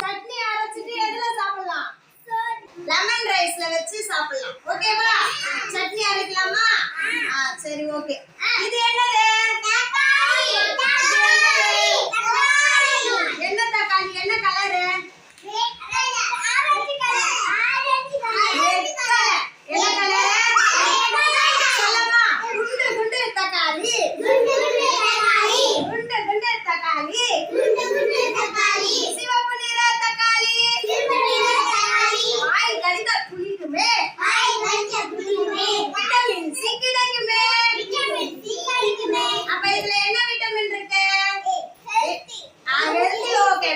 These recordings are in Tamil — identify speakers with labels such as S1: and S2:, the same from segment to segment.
S1: சட்னி அரைச்சிட்டு எதுல சாப்பிடலாம்? லெமன் ரைஸ்ல வச்சு சாப்பிடலாம். ஓகேவா? சட்னி அரைக்கலாமா? சரி ஓகே. இது என்னது? என்ன தக்காளி? என்ன கலரு?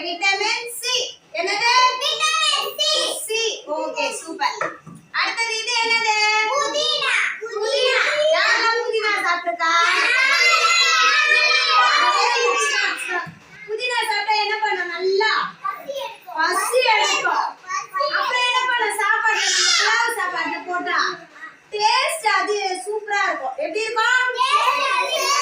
S1: Vitamin C. என்னது? Vitamin C. Okay super. அடுத்து இது என்னது? புதினா. புதினா. யாரெல்லாம் புதினா சாப்பிட்டுருக்கா? புதினா சாப்பிட்டா என்ன பண்ணும்? நல்லா பசி எடுக்கும். அப்புறம் என்ன பண்ணும்? சாப்பாடு புலாவ் சாப்பாடு போட்டா டேஸ்ட் அது சூப்பரா இருக்கும். எப்படி இருக்கும்?